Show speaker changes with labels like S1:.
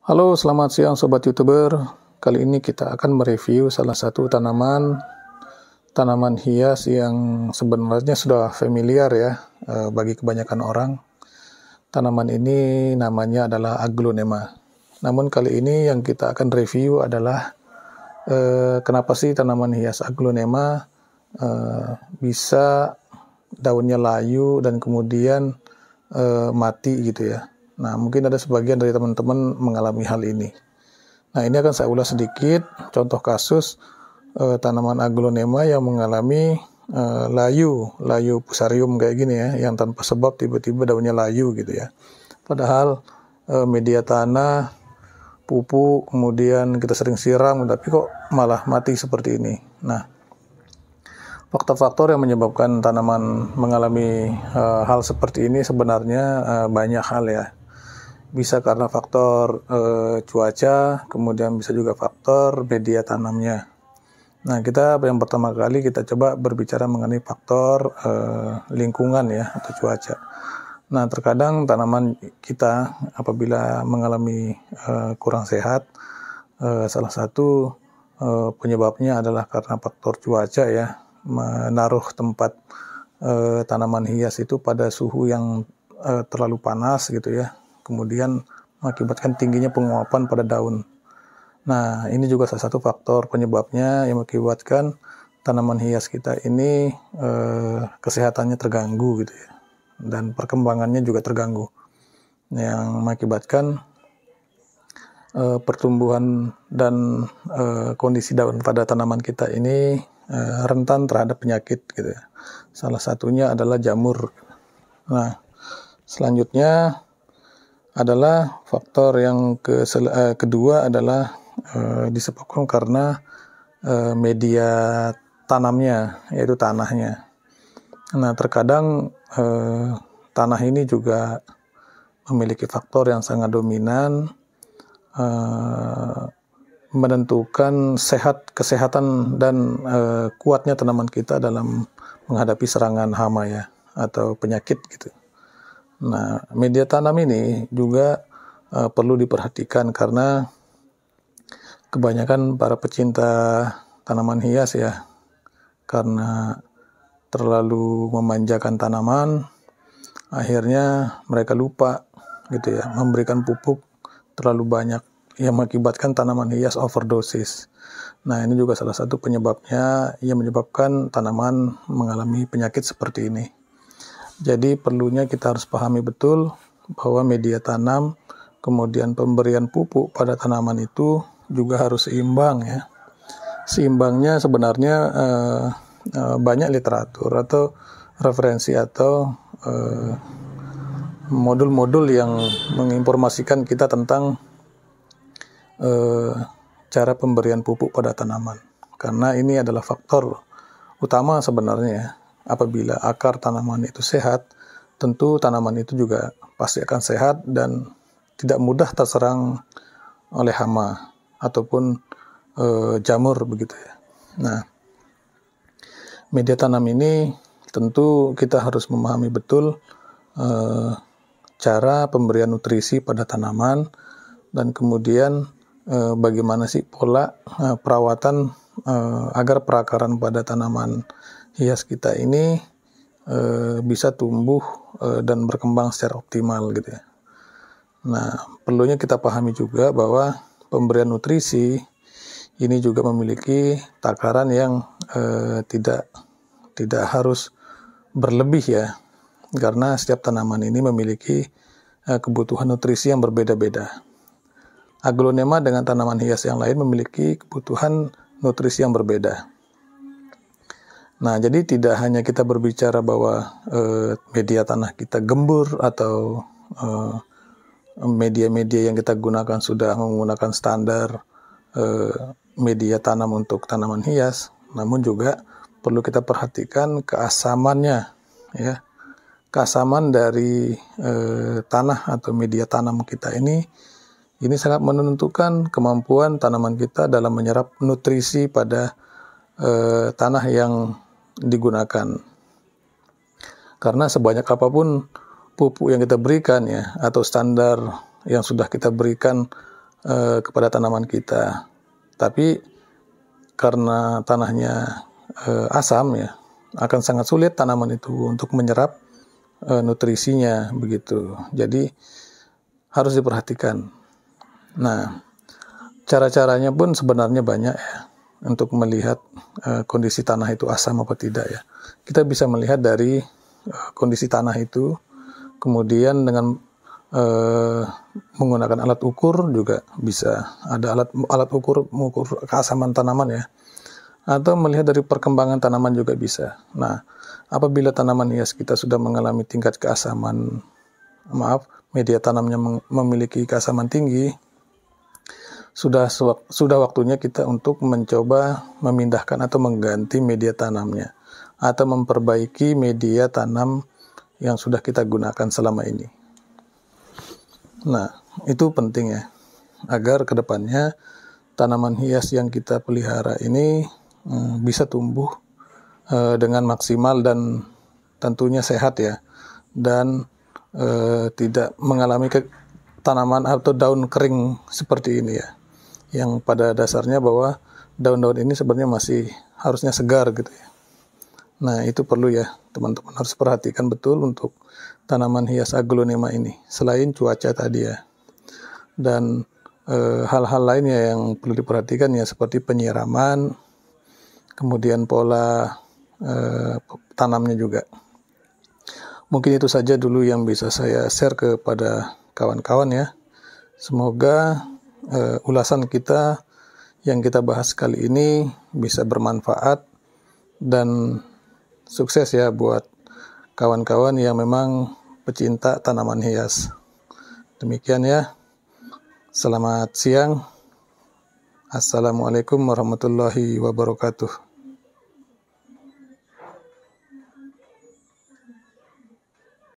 S1: Halo, selamat siang Sobat YouTuber. Kali ini kita akan mereview salah satu tanaman hias yang sebenarnya sudah familiar ya bagi kebanyakan orang. Tanaman ini namanya adalah Aglonema. Namun kali ini yang kita akan review adalah kenapa sih tanaman hias Aglonema bisa daunnya layu dan kemudian mati gitu ya. Nah, mungkin ada sebagian dari teman-teman mengalami hal ini. Nah, ini akan saya ulas sedikit contoh kasus tanaman Aglonema yang mengalami layu fusarium kayak gini ya, yang tanpa sebab tiba-tiba daunnya layu gitu ya. Padahal media tanah, pupuk, kemudian kita sering siram, tapi kok malah mati seperti ini. Nah, faktor-faktor yang menyebabkan tanaman mengalami hal seperti ini sebenarnya banyak hal ya. Bisa karena faktor cuaca, kemudian bisa juga faktor media tanamnya. Nah, yang pertama kali kita coba berbicara mengenai faktor lingkungan ya, atau cuaca. Nah, terkadang tanaman kita apabila mengalami kurang sehat, salah satu penyebabnya adalah karena faktor cuaca ya, menaruh tempat tanaman hias itu pada suhu yang terlalu panas gitu ya, kemudian mengakibatkan tingginya penguapan pada daun. Nah, ini juga salah satu faktor penyebabnya yang mengakibatkan tanaman hias kita ini kesehatannya terganggu gitu ya, dan perkembangannya juga terganggu, yang mengakibatkan pertumbuhan dan kondisi daun pada tanaman kita ini rentan terhadap penyakit gitu ya. Salah satunya adalah jamur. Nah, selanjutnya adalah faktor yang kedua adalah disebabkan karena media tanamnya, yaitu tanahnya. Nah, terkadang tanah ini juga memiliki faktor yang sangat dominan menentukan kesehatan dan kuatnya tanaman kita dalam menghadapi serangan hama ya, atau penyakit gitu. Nah, media tanam ini juga perlu diperhatikan karena kebanyakan para pecinta tanaman hias ya, karena terlalu memanjakan tanaman, akhirnya mereka lupa gitu ya, memberikan pupuk terlalu banyak yang mengakibatkan tanaman hias overdosis. Nah, ini juga salah satu penyebabnya yang menyebabkan tanaman mengalami penyakit seperti ini. Jadi perlunya kita harus pahami betul bahwa media tanam, kemudian pemberian pupuk pada tanaman itu juga harus seimbang ya. Seimbangnya sebenarnya banyak literatur atau referensi atau modul-modul yang menginformasikan kita tentang cara pemberian pupuk pada tanaman. Karena ini adalah faktor utama sebenarnya ya. Apabila akar tanaman itu sehat, tentu tanaman itu juga pasti akan sehat dan tidak mudah terserang oleh hama ataupun jamur begitu ya. Nah, media tanam ini tentu kita harus memahami betul cara pemberian nutrisi pada tanaman, dan kemudian bagaimana sih pola perawatan agar perakaran pada tanaman hias kita ini bisa tumbuh dan berkembang secara optimal gitu ya. Nah, perlunya kita pahami juga bahwa pemberian nutrisi ini juga memiliki takaran yang tidak harus berlebih ya, karena setiap tanaman ini memiliki kebutuhan nutrisi yang berbeda-beda. Aglonema dengan tanaman hias yang lain memiliki kebutuhan nutrisi yang berbeda. Nah, jadi tidak hanya kita berbicara bahwa media tanah kita gembur atau media-media yang kita gunakan sudah menggunakan standar media tanam untuk tanaman hias, namun juga perlu kita perhatikan keasamannya ya. Keasaman dari tanah atau media tanam kita ini sangat menentukan kemampuan tanaman kita dalam menyerap nutrisi pada tanah yang digunakan. Karena sebanyak apapun pupuk yang kita berikan ya, atau standar yang sudah kita berikan kepada tanaman kita. Tapi karena tanahnya asam ya, akan sangat sulit tanaman itu untuk menyerap nutrisinya begitu. Jadi harus diperhatikan. Nah, cara-caranya pun sebenarnya banyak ya untuk melihat kondisi tanah itu asam apa tidak ya. Kita bisa melihat dari kondisi tanah itu, kemudian dengan menggunakan alat ukur juga bisa. Ada alat ukur mengukur keasaman tanaman ya. Atau melihat dari perkembangan tanaman juga bisa. Nah, apabila tanaman hias kita sudah mengalami tingkat keasaman, media tanamnya memiliki keasaman tinggi, sudah waktunya kita untuk mencoba memindahkan atau mengganti media tanamnya atau memperbaiki media tanam yang sudah kita gunakan selama ini. Nah, itu penting ya, agar kedepannya tanaman hias yang kita pelihara ini bisa tumbuh dengan maksimal dan tentunya sehat ya, dan tidak mengalami tanaman atau daun kering seperti ini ya, yang pada dasarnya bahwa daun-daun ini sebenarnya masih harusnya segar gitu ya. Nah, itu perlu ya teman-teman, harus perhatikan betul untuk tanaman hias aglonema ini, selain cuaca tadi ya, dan hal-hal lainnya yang perlu diperhatikan ya, seperti penyiraman, kemudian pola tanamnya juga. Mungkin itu saja dulu yang bisa saya share kepada kawan-kawan ya. Semoga ulasan kita yang kita bahas kali ini bisa bermanfaat dan sukses ya buat kawan-kawan yang memang pecinta tanaman hias. Demikian ya. Selamat siang. Assalamualaikum warahmatullahi wabarakatuh.